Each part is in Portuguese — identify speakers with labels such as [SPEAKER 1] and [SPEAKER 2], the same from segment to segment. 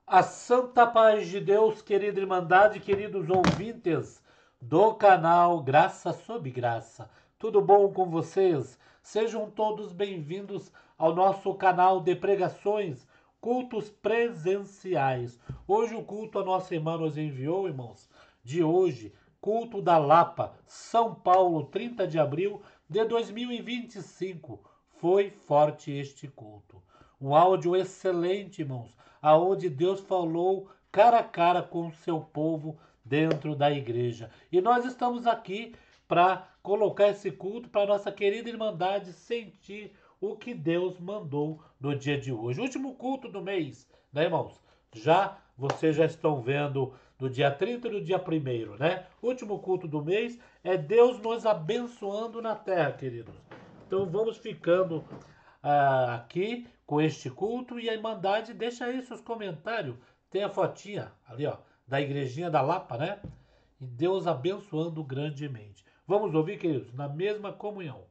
[SPEAKER 1] A santa paz de Deus, querida Irmandade, queridos ouvintes do canal Graça sob Graça. Tudo bom com vocês? Sejam todos bem-vindos ao nosso canal de pregações, cultos presenciais. Hoje o culto a nossa irmã nos enviou, irmãos, de hoje, culto da Lapa, São Paulo, 30 de abril de 2025. Foi forte este culto. Um áudio excelente, irmãos, aonde Deus falou cara a cara com o seu povo dentro da igreja. E nós estamos aqui para colocar esse culto para nossa querida Irmandade sentir o que Deus mandou no dia de hoje. Último culto do mês, né, irmãos? Vocês já estão vendo do dia 30 e do dia 1º, né? Último culto do mês é Deus nos abençoando na terra, queridos. Então vamos ficando aqui com este culto e a Irmandade deixa aí seus comentários. Tem a fotinha ali, ó, da igrejinha da Lapa, né? E Deus abençoando grandemente. Vamos ouvir, queridos, na mesma comunhão.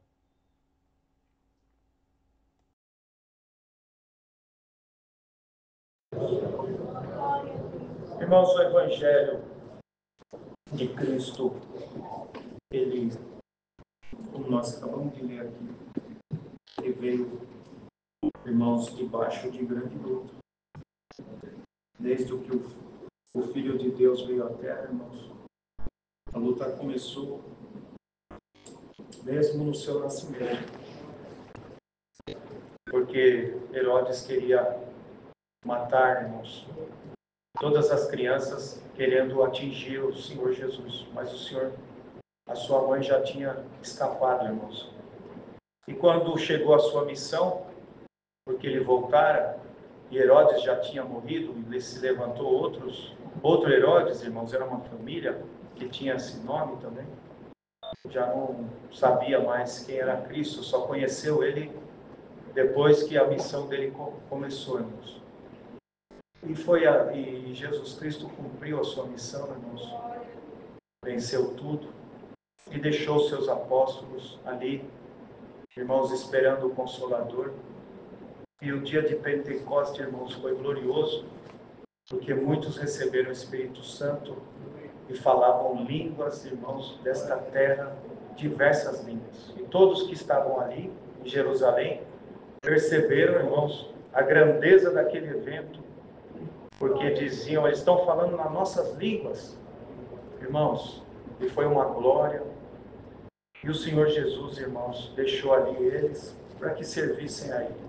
[SPEAKER 2] Irmãos, o Evangelho de Cristo, ele, como nós acabamos de ler aqui, ele veio, irmãos, debaixo de grande luta. Desde que o Filho de Deus veio à Terra, irmãos, a luta começou mesmo no seu nascimento. Porque Herodes queria matar, irmãos, todas as crianças querendo atingir o Senhor Jesus. Mas a sua mãe já tinha escapado, irmãos. E quando chegou a sua missão, porque ele voltara, e Herodes já tinha morrido, e se levantou outro Herodes, irmãos, era uma família que tinha esse nome também, já não sabia mais quem era Cristo, só conheceu ele depois que a missão dele começou, irmãos. E Jesus Cristo cumpriu a sua missão, irmãos, venceu tudo, e deixou seus apóstolos ali, irmãos, esperando o Consolador. E o dia de Pentecostes, irmãos, foi glorioso, porque muitos receberam o Espírito Santo e falavam línguas, irmãos, desta terra, diversas línguas. E todos que estavam ali, em Jerusalém, perceberam, irmãos, a grandeza daquele evento, porque diziam, eles estão falando nas nossas línguas, irmãos, e foi uma glória. E o Senhor Jesus, irmãos, deixou ali eles para que servissem a Ele.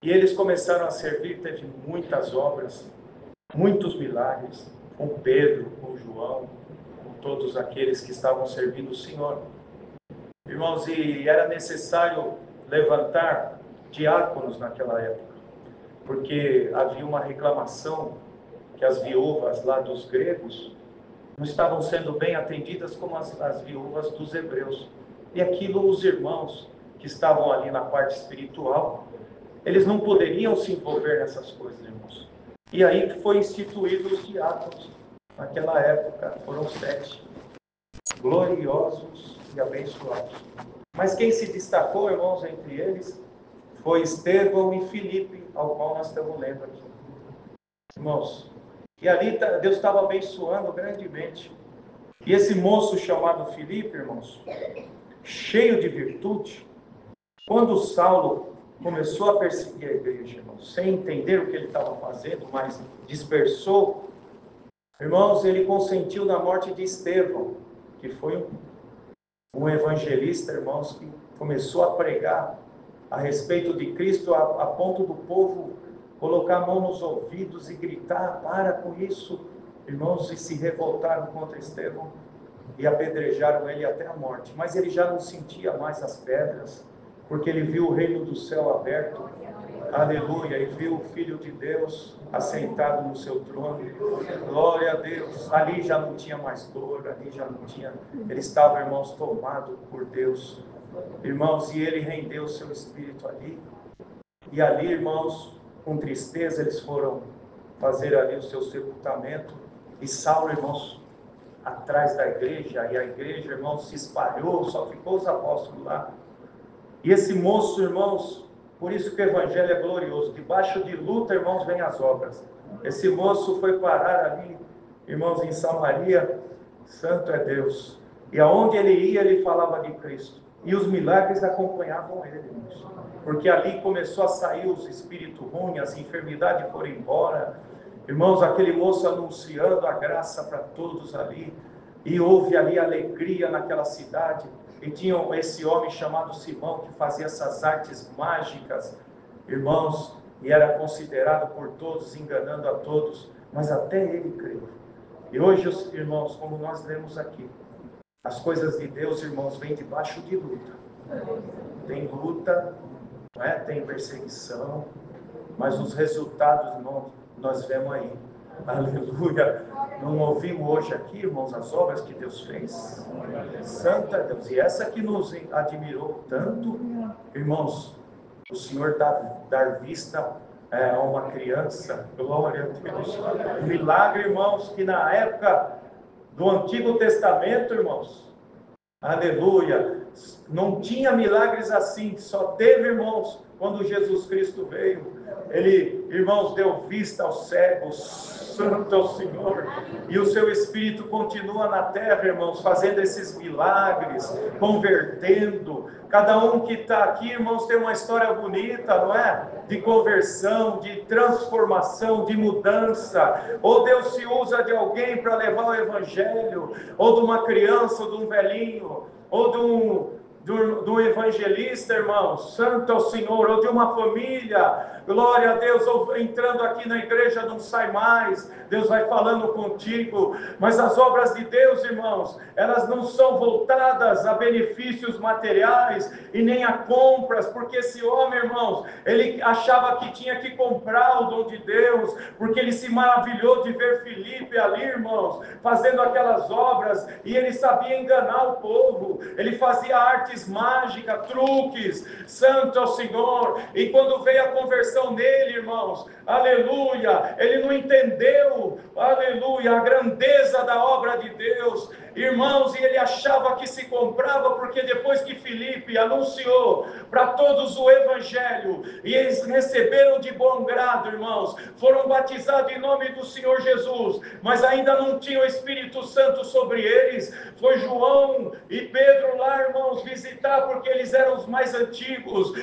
[SPEAKER 2] E eles começaram a servir, teve muitas obras, muitos milagres, com Pedro, com João, com todos aqueles que estavam servindo o Senhor. Irmãos, e era necessário levantar diáconos naquela época, porque havia uma reclamação que as viúvas lá dos gregos não estavam sendo bem atendidas como as viúvas dos hebreus. E aquilo os irmãos que estavam ali na parte espiritual, eles não poderiam se envolver nessas coisas, irmãos. E aí foi instituído os diáconos. Naquela época foram 7, gloriosos e abençoados. Mas quem se destacou, irmãos, entre eles, foi Estevão e Filipe, ao qual nós estamos lendo aqui. Irmãos, e ali Deus estava abençoando grandemente. E esse moço chamado Filipe, irmãos, cheio de virtude, quando Saulo começou a perseguir a igreja, irmãos, sem entender o que ele estava fazendo, mas dispersou, irmãos, ele consentiu na morte de Estevão, que foi um evangelista, irmãos, que começou a pregar a respeito de Cristo a ponto do povo colocar a mão nos ouvidos e gritar, para com isso, irmãos, e se revoltaram contra Estevão e apedrejaram ele até a morte. Mas ele já não sentia mais as pedras, porque ele viu o reino do céu aberto, aleluia, e viu o Filho de Deus assentado no seu trono, glória a Deus. Ali já não tinha mais dor, ali já não tinha, ele estava, irmãos, tomado por Deus, irmãos, e ele rendeu o seu espírito ali, e ali, irmãos, com tristeza, eles foram fazer ali o seu sepultamento, e Saulo, irmãos, atrás da igreja, e a igreja, irmãos, se espalhou, só ficou os apóstolos lá. E esse moço, irmãos, Por isso que o Evangelho é glorioso. Debaixo de luta, irmãos, vem as obras. Esse moço foi parar ali, irmãos, em Samaria. Santo é Deus. E aonde ele ia, ele falava de Cristo. E os milagres acompanhavam ele, irmãos. Porque ali começou a sair os espíritos ruins, as enfermidades foram embora. Irmãos, aquele moço anunciando a graça para todos ali. E houve ali alegria naquela cidade. E tinha esse homem chamado Simão, que fazia essas artes mágicas, irmãos, e era considerado por todos, enganando a todos, mas até ele creu. E hoje, irmãos, como nós lemos aqui, as coisas de Deus, irmãos, vêm debaixo de luta. Tem luta, não é? Tem perseguição, mas os resultados, irmãos, nós vemos aí. Aleluia! Não ouvimos hoje aqui, irmãos, as obras que Deus fez? Santa Deus! E essa que nos admirou tanto, irmãos, o Senhor dar vista a uma criança, glória a Deus. Um milagre, irmãos, que na época do Antigo Testamento, irmãos, aleluia, não tinha milagres assim, só teve, irmãos, quando Jesus Cristo veio. Ele, irmãos, deu vista aos cegos, santo é o Senhor, e o seu Espírito continua na terra, irmãos, fazendo esses milagres, convertendo. Cada um que está aqui, irmãos, tem uma história bonita, não é? De conversão, de transformação, de mudança. Ou Deus se usa de alguém para levar o Evangelho, ou de uma criança, ou de um velhinho, ou do evangelista, irmãos, santo é o Senhor, ou de uma família, glória a Deus, ou entrando aqui na igreja não sai mais, Deus vai falando contigo. Mas as obras de Deus, irmãos, elas não são voltadas a benefícios materiais e nem a compras, porque esse homem, irmãos, ele achava que tinha que comprar o dom de Deus, porque ele se maravilhou de ver Filipe ali, irmãos, fazendo aquelas obras, e ele sabia enganar o povo, ele fazia artes mágicas, truques, santo ao Senhor. E quando veio a conversão nele, irmãos, aleluia, ele não entendeu, aleluia, a grandeza da obra de Deus, irmãos, e ele achava que se comprava, porque depois que Filipe anunciou para todos o Evangelho, e eles receberam de bom grado, irmãos, foram batizados em nome do Senhor Jesus, mas ainda não tinha o Espírito Santo sobre eles. Foi João e Pedro lá, irmãos, visitar, porque eles eram os mais antigos,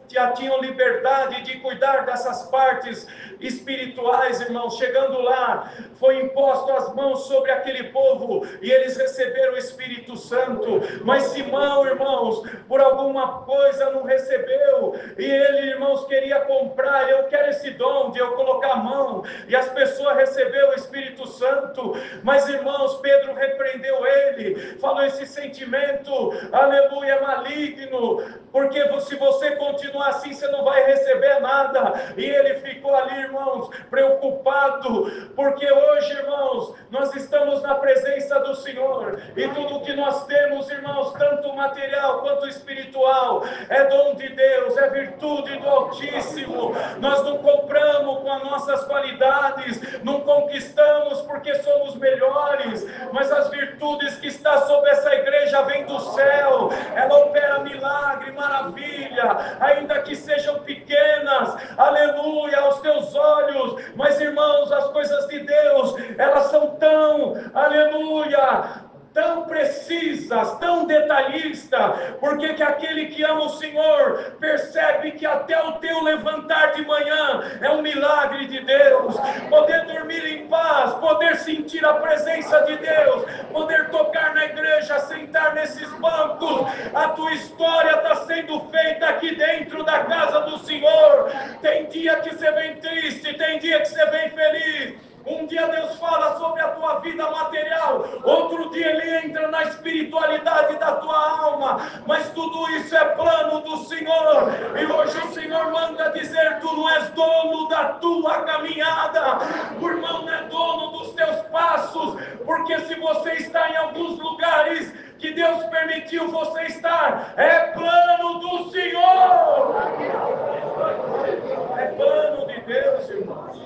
[SPEAKER 2] já tinham liberdade de cuidar dessas partes espirituais, irmãos. Chegando lá, foi imposto as mãos sobre aquele povo, e eles receberam o Espírito Santo. Mas Simão, irmãos, por alguma coisa não recebeu, e ele, irmãos, queria comprar. Eu quero esse dom de eu colocar a mão, e as pessoas receberam o Espírito Santo. Mas, irmãos, Pedro repreendeu ele, falou: esse sentimento, aleluia, maligno, porque se você continuar assim, você não vai receber nada. E ele ficou ali, irmãos, preocupado, porque hoje, irmãos, nós estamos na presença do Senhor, e tudo que nós temos, irmãos, tanto material quanto espiritual, é dom de Deus, é virtude do Altíssimo. Nós não compramos com as nossas qualidades, não conquistamos porque somos melhores, mas as virtudes que está sobre essa igreja vêm do céu. Ela opera milagre, maravilha, ainda que sejam pequenas, aleluia, aos teus olhos. Mas, irmãos, as coisas de Deus, elas são tão, aleluia, tão precisas, tão detalhistas, porque que aquele que ama o Senhor percebe que até o teu levantar de manhã é um milagre de Deus. Poder dormir em paz, poder sentir a presença de Deus, poder tocar na igreja, sentar nesses bancos, a tua história está sendo feita aqui dentro da casa do Senhor. Tem dia que você vem triste, tem dia que você vem feliz. Um dia Deus fala sobre a tua vida material, outro dia Ele entra na espiritualidade da tua alma, mas tudo isso é plano do Senhor. E hoje o Senhor manda dizer: tu não és dono da tua caminhada, o irmão não é dono dos teus passos, porque se você está em alguns lugares que Deus permitiu você estar, é plano do Senhor, é plano de Deus, irmãos.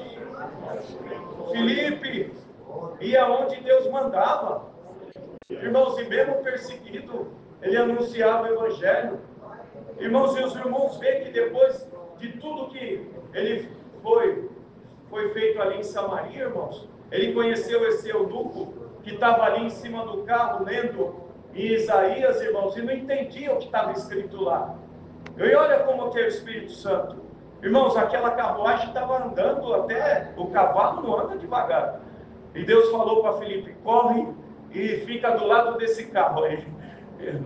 [SPEAKER 2] Filipe ia onde Deus mandava, irmãos, e mesmo perseguido, ele anunciava o Evangelho. Irmãos, e os irmãos veem que depois de tudo que ele foi feito ali em Samaria, irmãos, ele conheceu esse eunuco que estava ali em cima do carro lendo em Isaías, irmãos, e não entendia o que estava escrito lá. E olha como que é o Espírito Santo. Irmãos, aquela carruagem estava andando até, o cavalo não anda devagar. E Deus falou para Filipe, corre e fica do lado desse carro aí,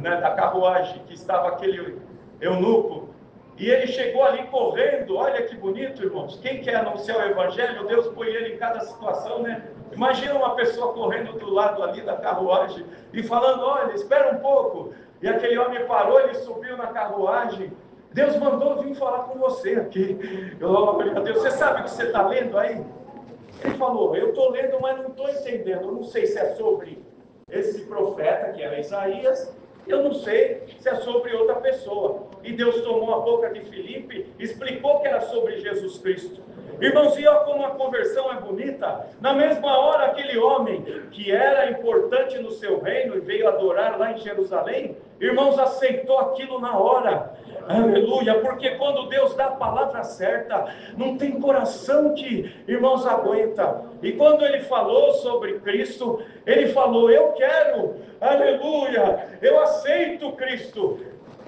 [SPEAKER 2] né, da carruagem que estava aquele eunuco. E ele chegou ali correndo, olha que bonito, irmãos. Quem quer anunciar o Evangelho, Deus põe ele em cada situação, né? Imagina uma pessoa correndo do lado ali da carruagem e falando, olha, espera um pouco. E aquele homem parou, ele subiu na carruagem. Deus mandou vir falar com você aqui. Glória a Deus. Você sabe o que você está lendo aí? Ele falou, eu estou lendo, mas não estou entendendo. Eu não sei se é sobre esse profeta, que era Isaías. Eu não sei se é sobre outra pessoa. E Deus tomou a boca de Filipe, explicou que era sobre Jesus Cristo. Irmãos, e olha como a conversão é bonita. Na mesma hora, aquele homem que era importante no seu reino e veio adorar lá em Jerusalém, irmãos, aceitou aquilo na hora. Aleluia, porque quando Deus dá a palavra certa, não tem coração que, irmãos, aguenta. E quando ele falou sobre Cristo, ele falou, eu quero, aleluia, eu aceito Cristo.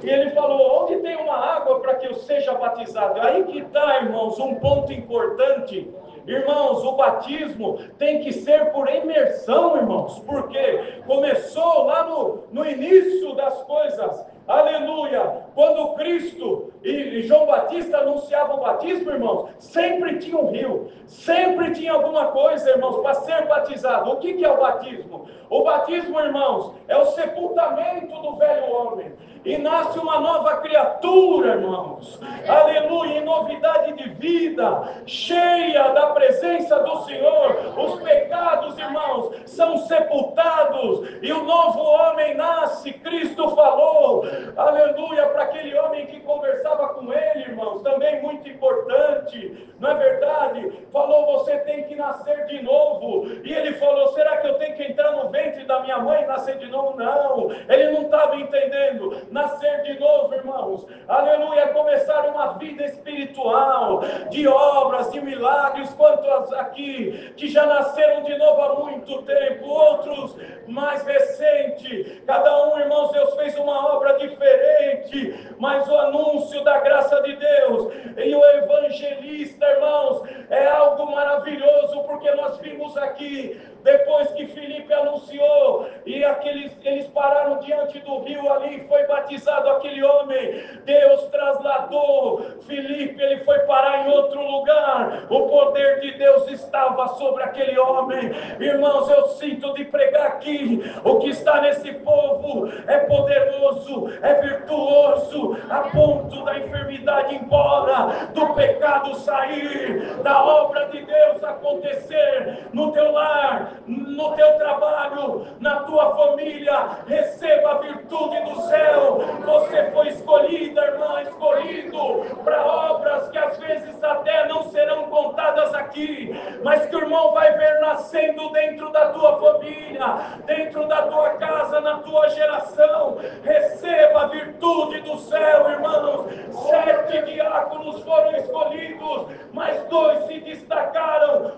[SPEAKER 2] E ele falou, onde tem uma água para que eu seja batizado? Aí que está, irmãos, um ponto importante. Irmãos, o batismo tem que ser por imersão, irmãos, porque começou lá no início das coisas. Aleluia! Quando Cristo e João Batista anunciavam o batismo, irmãos, sempre tinha um rio, sempre tinha alguma coisa, irmãos, para ser batizado. O que é o batismo? O batismo, irmãos, é o sepultamento do velho homem. E nasce uma nova criatura, irmãos. Aleluia, em novidade de vida, cheia da presença do Senhor. Os pecados, irmãos, são sepultados e o novo homem nasce. Cristo falou, aleluia, para aquele homem que conversava com ele, irmãos, também muito importante, não é verdade? Falou, você tem que nascer de novo. E ele falou, será que eu tenho que entrar no ventre da minha mãe e nascer de novo? Não, ele não estava entendendo. Nascer de novo, irmãos, aleluia, começar uma vida espiritual, de obras, de milagres, quantos aqui que já nasceram de novo há muito tempo, outros mais recente, cada um, irmãos, Deus fez uma obra diferente, mas o anúncio da graça de Deus e o evangelista, irmãos, é algo maravilhoso, porque nós vimos aqui, depois que Filipe anunciou, e eles pararam diante do rio ali, foi batizado aquele homem, Deus trasladou Filipe, ele foi parar em outro lugar, o poder de Deus estava sobre aquele homem. Irmãos, eu sinto de pregar aqui, o que está nesse povo é poderoso, é virtuoso, a ponto da enfermidade ir embora, do pecado sair, da obra de Deus acontecer no teu lar, no teu trabalho, na tua família. Receba a virtude do céu. Você foi escolhida, irmã, escolhido para obras que às vezes até não serão contadas aqui, mas que o irmão vai ver nascendo dentro da tua família, dentro da tua casa, na tua geração. Receba a virtude do céu, irmãos. 7 diáconos foram escolhidos, mas 2 se destacaram.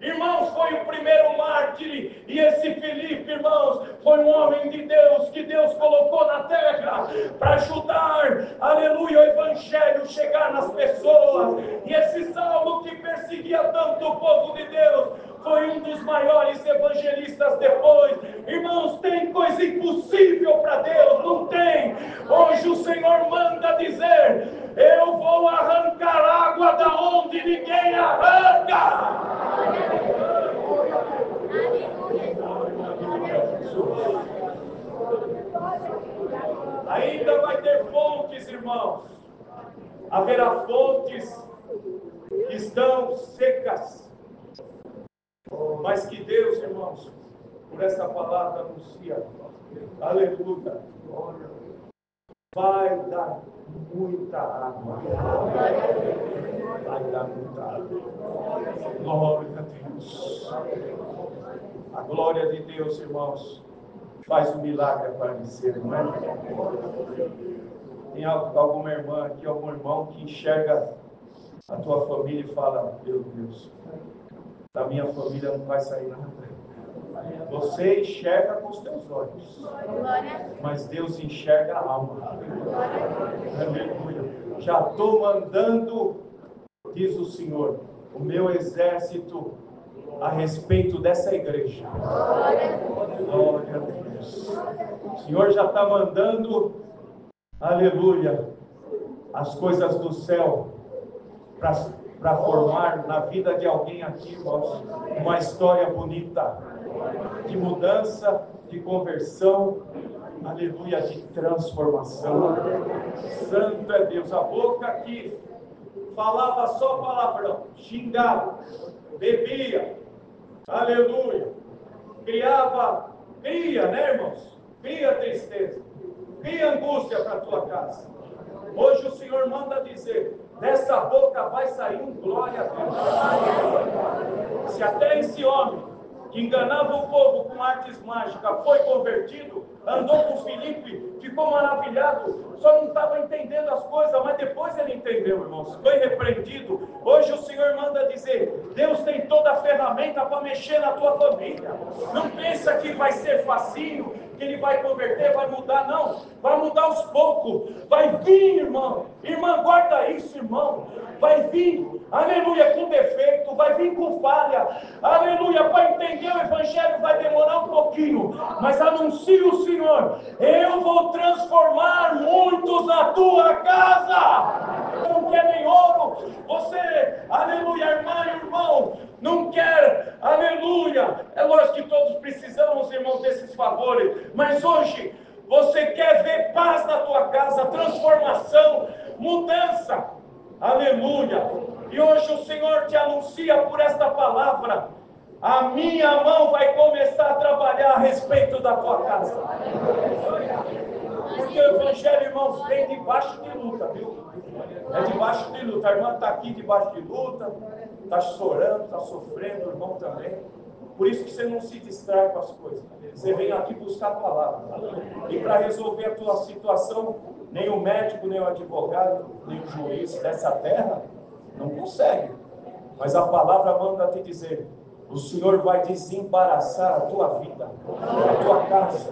[SPEAKER 2] Irmãos, foi o primeiro mártir, e esse Filipe, irmãos, foi um homem de Deus, que Deus colocou na terra, para ajudar, aleluia, o evangelho chegar nas pessoas. E esse Saulo, que perseguia tanto o povo de Deus, foi um dos maiores evangelistas depois. Irmãos, tem coisa impossível para Deus? Não tem. Hoje o Senhor manda dizer, eu vou arrancar água da onde ninguém arranca. Ainda vai ter fontes, irmãos. Haverá fontes que estão secas, mas que Deus, irmãos, por essa palavra anuncia, aleluia, vai dar muita água. Vai dar muita água. Glória a Deus. A glória de Deus, irmãos, faz o milagre aparecer, não é? Tem alguma irmã aqui, algum irmão que enxerga a tua família e fala: meu Deus, da minha família não vai sair nada. Você enxerga com os teus olhos, mas Deus enxerga a alma. Aleluia. Já estou mandando, diz o Senhor, o meu exército a respeito dessa igreja. Glória a Deus. O Senhor já está mandando, aleluia, as coisas do céu para formar na vida de alguém aqui, irmãos, uma história bonita de mudança, de conversão, aleluia, de transformação. Santo é Deus. A boca que falava só palavrão, xingava, bebia, aleluia, cria, né, irmãos? Cria tristeza, cria angústia para a tua casa. Hoje o Senhor manda dizer: dessa boca vai sair um glória a Deus. Se até esse homem que enganava o povo com artes mágicas foi convertido, andou com Filipe, ficou maravilhado, só não estava entendendo as coisas, mas depois ele entendeu, irmãos, foi repreendido. Hoje o Senhor manda dizer: Deus tem toda a ferramenta para mexer na tua família. Não pensa que vai ser facinho, que Ele vai converter, vai mudar, não. Vai mudar aos poucos. Vai vir, irmão. Irmã, guarda isso, irmão. Vai vir, aleluia, com defeito, vai vir com falha. Aleluia, para entender o Evangelho vai demorar um pouquinho. Mas anuncie o Senhor: eu vou transformar muitos na tua casa. Não quer nem ouro. Você, aleluia, irmã e irmão, não quer, aleluia. É lógico que todos precisamos, irmãos, desses favores. Mas hoje, você quer ver paz na tua casa, transformação, mudança. Aleluia. E hoje o Senhor te anuncia por esta palavra: a minha mão vai começar a trabalhar a respeito da tua casa. Porque o Evangelho, irmãos, vem debaixo de luta, viu? É debaixo de luta. A irmã está aqui debaixo de luta, está chorando, está sofrendo, o irmão também. Por isso que você não se distrai com as coisas. Você vem aqui buscar a palavra. E para resolver a tua situação, nem o médico, nem o advogado, nem o juiz dessa terra não consegue. Mas a palavra manda te dizer: o Senhor vai desembaraçar a tua vida, a tua casa.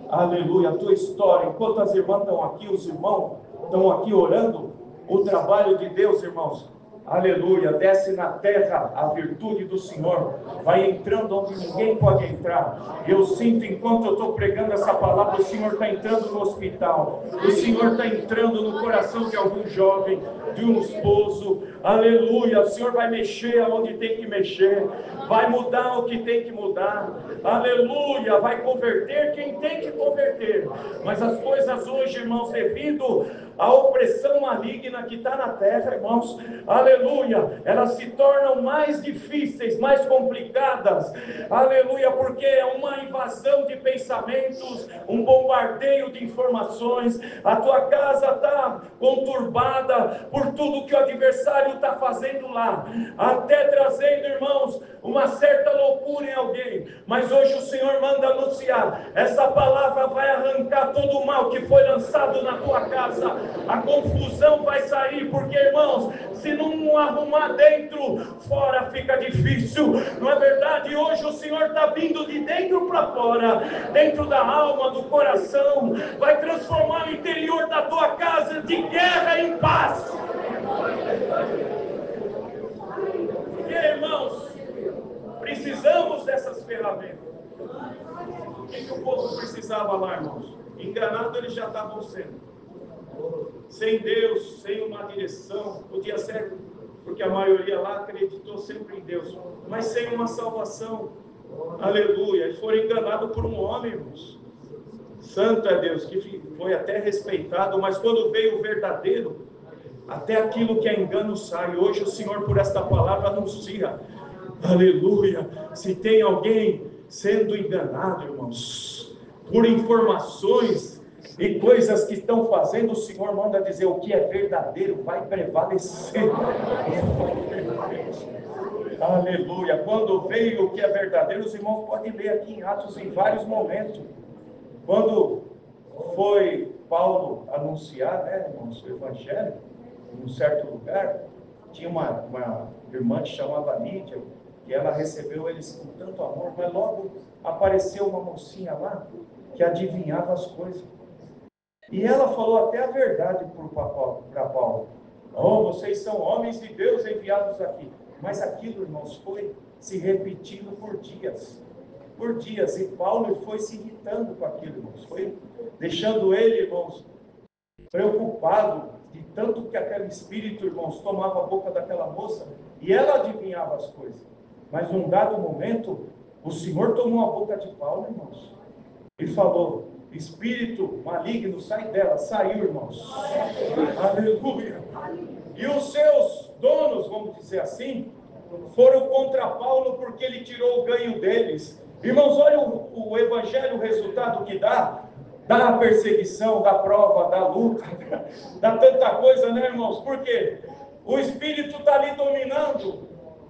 [SPEAKER 2] Aleluia, a tua história. Enquanto as irmãs estão aqui, os irmãos estão aqui orando, o trabalho de Deus, irmãos, aleluia, desce na terra a virtude do Senhor, vai entrando onde ninguém pode entrar. Eu sinto, enquanto eu estou pregando essa palavra, o Senhor está entrando no hospital, o Senhor está entrando no coração de algum jovem, de um esposo, aleluia. O Senhor vai mexer aonde tem que mexer, vai mudar o que tem que mudar, aleluia, vai converter quem tem que converter. Mas as coisas hoje, irmãos, devido à opressão maligna que está na terra, irmãos, aleluia, elas se tornam mais difíceis, mais complicadas, aleluia, porque é uma invasão de pensamentos, um bombardeio de informações. A tua casa está conturbada por tudo que o adversário está fazendo lá, até trazendo, irmãos, uma certa loucura em alguém. Mas hoje o Senhor manda anunciar: essa palavra vai arrancar todo o mal que foi lançado na tua casa. A confusão vai sair, porque, irmãos, se não arrumar dentro, fora fica difícil. Não é verdade? Hoje o Senhor está vindo de dentro para fora, dentro da alma, do coração, vai transformar o interior da tua casa de guerra em paz. Porque, irmãos, precisamos dessas ferramentas. O que o povo precisava lá, irmãos? Enganado eles já estavam sendo. Sem Deus, sem uma direção, podia ser, porque a maioria lá acreditou sempre em Deus, mas sem uma salvação. Aleluia. Eles foram enganados por um homem, irmãos. Santo é Deus, que foi até respeitado, mas quando veio o verdadeiro, até aquilo que é engano sai. Hoje o Senhor, por esta palavra, anuncia: aleluia, se tem alguém sendo enganado, irmãos, por informações e coisas que estão fazendo, o Senhor manda dizer: o que é verdadeiro vai prevalecer. Aleluia. Quando veio o que é verdadeiro, os irmãos podem ler aqui em Atos em vários momentos. Quando foi Paulo anunciar, né, irmãos, o evangelho, em um certo lugar, tinha uma irmã que chamava Lídia, que ela recebeu eles com tanto amor, mas logo apareceu uma mocinha lá, que adivinhava as coisas. E ela falou até a verdade para Paulo. Oh, vocês são homens de Deus enviados aqui. Mas aquilo, irmãos, foi se repetindo por dias. Por dias. E Paulo foi se irritando com aquilo, irmãos. Foi deixando ele, irmãos, preocupado de tanto que aquele espírito, irmãos, tomava a boca daquela moça. E ela adivinhava as coisas. Mas num dado momento, o Senhor tomou a boca de Paulo, irmãos. E falou: espírito maligno, sai dela. Saiu, irmãos. Aleluia. E os seus donos, vamos dizer assim, foram contra Paulo porque ele tirou o ganho deles. Irmãos, olha o evangelho, o resultado que dá da perseguição, da prova, da luta, dá tanta coisa, né, irmãos? Porque o espírito está ali dominando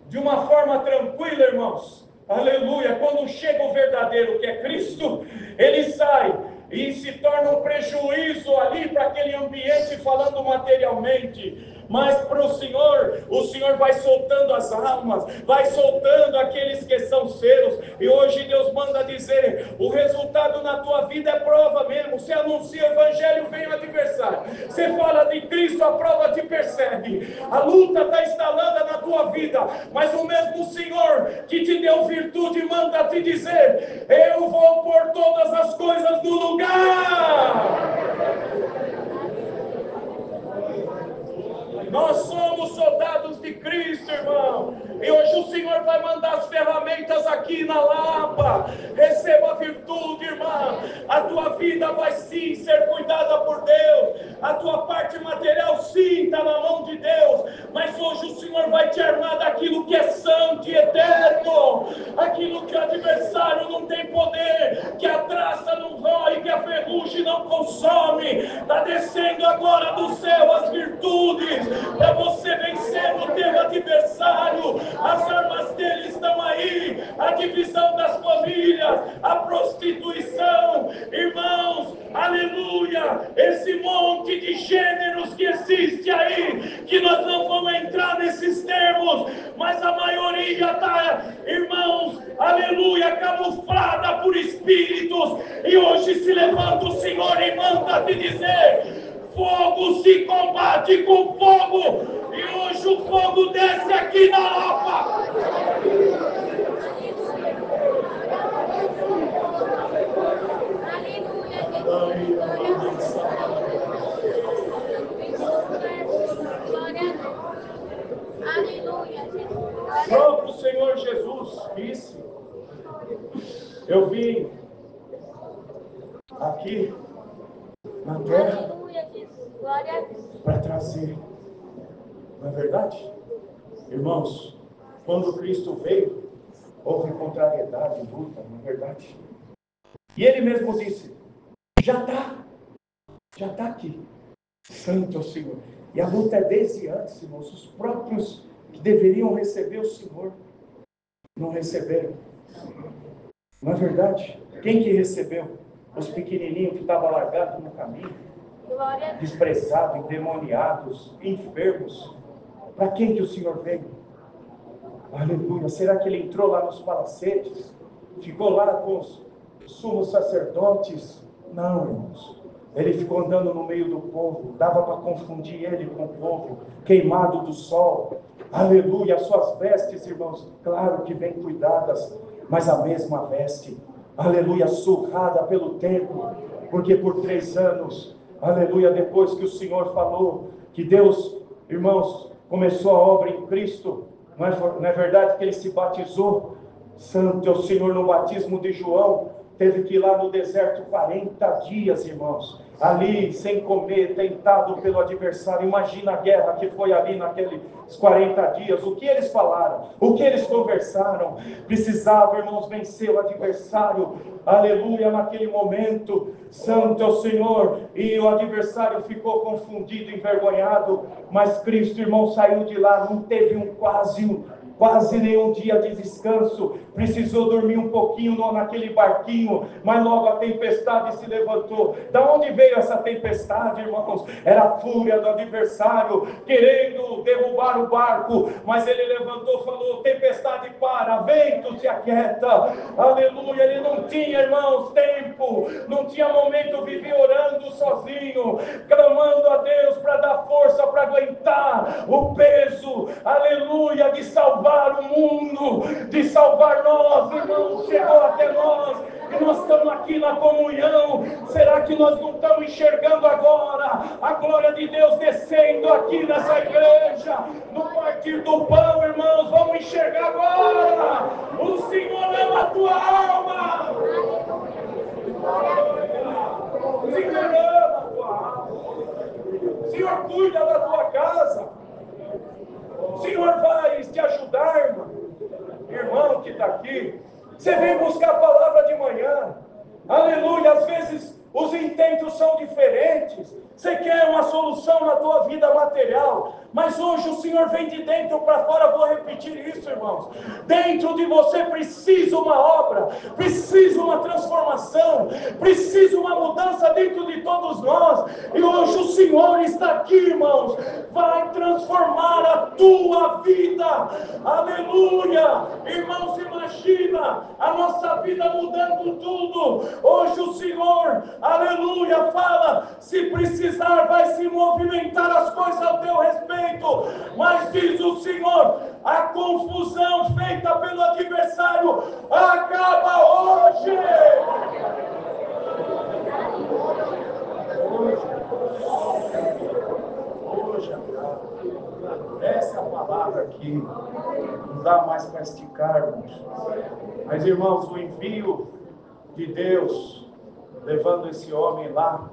[SPEAKER 2] de uma forma tranquila, irmãos. Aleluia. Quando chega o verdadeiro, que é Cristo, ele sai e se torna um prejuízo ali para aquele ambiente, falando materialmente. Mas para o Senhor vai soltando as almas, vai soltando aqueles que são seus. E hoje Deus manda dizer: o resultado na tua vida é prova mesmo. Você anuncia o evangelho, vem o adversário. Você fala de Cristo, a prova te persegue. A luta está instalada na tua vida, mas o mesmo Senhor que te deu virtude manda te dizer: eu vou pôr todas as coisas no lugar. Nós somos soldados de Cristo, irmão. E hoje o Senhor vai mandar as ferramentas aqui na Lapa. Receba a virtude, irmã. A tua vida vai sim ser cuidada por Deus. A tua parte material sim está na mão de Deus. Mas hoje o Senhor vai te armar daquilo que é santo e eterno. Aquilo que o adversário não tem poder. Que a traça não rói, que a ferrugem não consome. Está descendo agora do céu as virtudes para você vencer o teu adversário. As armas dele estão aí: a divisão das famílias, a prostituição, irmãos, aleluia, esse monte de gêneros que existe aí, que nós não vamos entrar nesses termos, mas a maioria está, irmãos, aleluia, camuflada por espíritos. E hoje se levanta o Senhor e manda te dizer: fogo se combate com fogo. E hoje o fogo desce aqui na Lapa. O próprio Senhor Jesus disse: eu vim aqui na terra para trazer. Não é verdade? Irmãos, quando Cristo veio, houve contrariedade, luta, não é verdade? E ele mesmo disse: já está aqui. Santo é o Senhor. E a luta é desde antes, irmãos. Os próprios que deveriam receber o Senhor não receberam. Não é verdade? Quem que recebeu? Os pequenininhos que estavam largados no caminho, desprezados, endemoniados, enfermos. Para quem que o Senhor veio? Aleluia. Será que ele entrou lá nos palacetes? Ficou lá com os sumos sacerdotes? Não, irmãos. Ele ficou andando no meio do povo. Dava para confundir ele com o povo, queimado do sol. Aleluia. As suas vestes, irmãos, claro que bem cuidadas, mas a mesma veste. Aleluia, surrada pelo tempo. Porque por 3 anos, aleluia, depois que o Senhor falou que Deus, irmãos, começou a obra em Cristo, não é verdade que ele se batizou? Santo é o Senhor. No batismo de João, teve que ir lá no deserto 40 dias, irmãos, ali sem comer, tentado pelo adversário. Imagina a guerra que foi ali naqueles 40 dias. O que eles falaram? O que eles conversaram? Precisava, irmãos, vencer o adversário. Aleluia, naquele momento. Santo é o Senhor. E o adversário ficou confundido, envergonhado. Mas Cristo, irmão, saiu de lá. Não teve quase quase nenhum dia de descanso, precisou dormir um pouquinho naquele barquinho, mas logo a tempestade se levantou. Da onde veio essa tempestade, irmãos? Era a fúria do adversário, querendo derrubar o barco, mas ele levantou e falou: tempestade para, vento se aquieta, aleluia. Ele não tinha, irmãos, tempo, não tinha momento, vivia orando sozinho, clamando a Deus para dar força, para aguentar o peso, aleluia, de salvar o mundo, de salvar nós, irmãos. Chegou até nós, e nós estamos aqui na comunhão. Será que nós não estamos enxergando agora a glória de Deus descendo aqui nessa igreja, no partir do pão, irmãos? Vamos enxergar agora. O Senhor ama a tua alma. O Senhor ama a tua alma. O Senhor cuida da tua casa. O Senhor vai te ajudar, irmão. Irmão que está aqui, você vem buscar a palavra de manhã, aleluia. Às vezes os intentos são diferentes, você quer uma solução na tua vida material, mas hoje o Senhor vem de dentro para fora. Vou repetir isso, irmãos. Dentro de você precisa uma obra, precisa uma transformação, precisa uma mudança dentro de todos nós. E hoje o Senhor está aqui, irmãos, vai transformar a tua vida, aleluia. Irmãos, imagina a nossa vida mudando tudo. Hoje o Senhor, aleluia, fala: se precisar, vai se movimentar as coisas ao teu respeito. Mas diz o Senhor, a confusão feita pelo adversário acaba hoje. Hoje acaba. Essa é a palavra aqui. Não dá mais para esticarmos. Mas, irmãos, o envio de Deus, levando esse homem lá,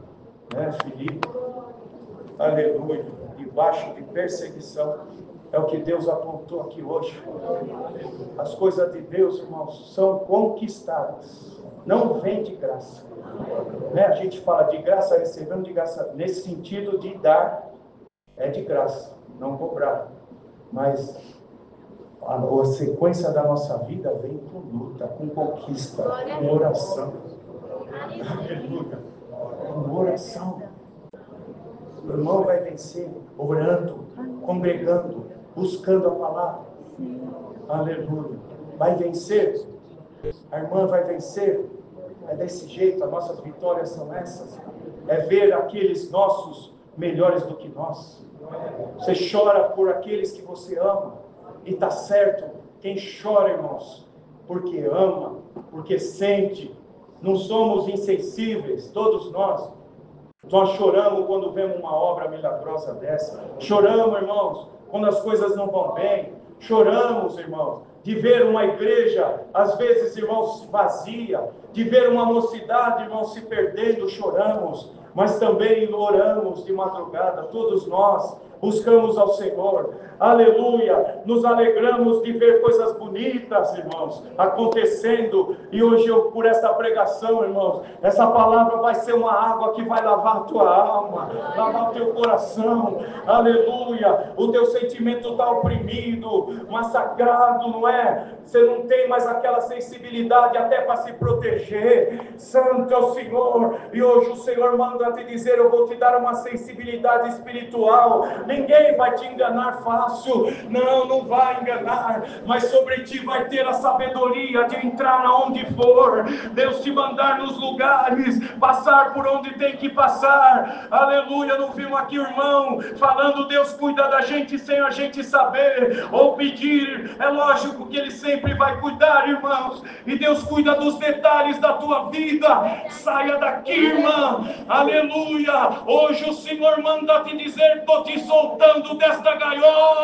[SPEAKER 2] Filipe, aleluia, debaixo de perseguição, é o que Deus apontou aqui hoje. As coisas de Deus, irmãos, são conquistadas, não vem de graça. A gente fala de graça, recebemos de graça, nesse sentido de dar, é de graça, não cobrar. Mas a sequência da nossa vida vem com luta, com conquista, com oração. Aleluia, com oração. O irmão vai vencer orando, congregando, buscando a palavra. Aleluia. Vai vencer. A irmã vai vencer. É desse jeito, as nossas vitórias são essas. É ver aqueles nossos melhores do que nós. Você chora por aqueles que você ama. E está certo. Quem chora, irmãos, porque ama, porque sente. Não somos insensíveis, todos nós. Nós choramos quando vemos uma obra milagrosa dessa. Choramos, irmãos, quando as coisas não vão bem. Choramos, irmãos, de ver uma igreja, às vezes, irmãos, vazia. De ver uma mocidade, irmãos, se perdendo. Choramos, mas também oramos de madrugada. Todos nós buscamos ao Senhor. Aleluia. Nos alegramos de ver coisas bonitas, irmãos, acontecendo. E hoje, por essa pregação, irmãos, essa palavra vai ser uma água que vai lavar a tua alma, lavar o teu coração. Aleluia. O teu sentimento está oprimido, massacrado, não é? Você não tem mais aquela sensibilidade até para se proteger. Santo é o Senhor. E hoje o Senhor manda te dizer: eu vou te dar uma sensibilidade espiritual. Ninguém vai te enganar fácil. Não, não vai enganar. Mas sobre ti vai ter a sabedoria de entrar aonde for. Deus te mandar nos lugares, passar por onde tem que passar. Aleluia. Não vimos aqui o irmão falando: Deus cuida da gente sem a gente saber ou pedir. É lógico que Ele sempre vai cuidar, irmãos. E Deus cuida dos detalhes da tua vida. Saia daqui, irmã. Aleluia. Hoje o Senhor manda te dizer: estou te soltando desta gaiola.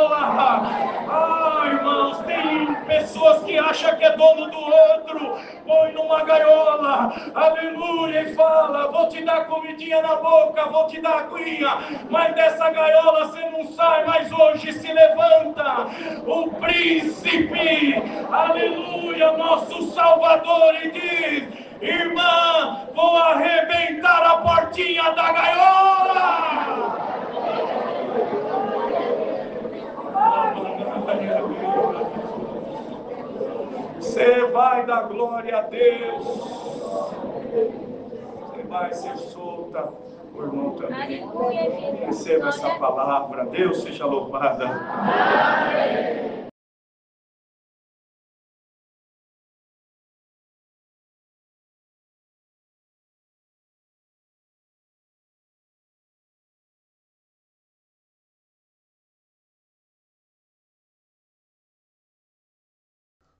[SPEAKER 2] Irmãos, tem pessoas que acham que é dono do outro. Põe numa gaiola, aleluia, e fala: vou te dar comidinha na boca, vou te dar aguinha, mas dessa gaiola você não sai. Mas hoje se levanta o príncipe, aleluia, nosso Salvador, e diz: irmã, vou arrebentar a portinha da gaiola. Você vai dar glória a Deus. Você vai ser solta, o irmão também. Receba essa palavra. Deus seja louvada.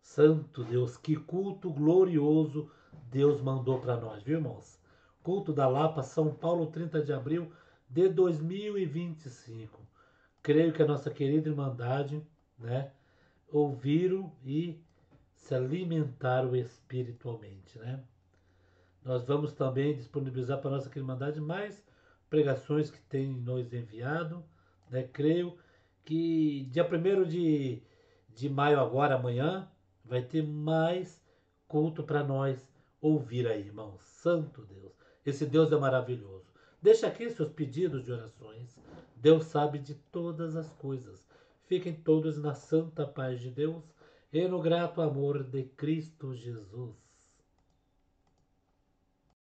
[SPEAKER 1] Santo Deus, que culto glorioso Deus mandou para nós, viu, irmãos? Culto da Lapa, São Paulo, 30 de abril de 2025. Creio que a nossa querida Irmandade, né, ouviram e se alimentaram espiritualmente, né? Nós vamos também disponibilizar para a nossa querida Irmandade mais pregações que tem nos enviado, né? Creio que dia 1º de maio agora, amanhã, vai ter mais culto para nós ouvir aí, irmãos. Santo Deus. Esse Deus é maravilhoso. Deixa aqui seus pedidos de orações. Deus sabe de todas as coisas. Fiquem todos na santa paz de Deus e no grato amor de Cristo Jesus.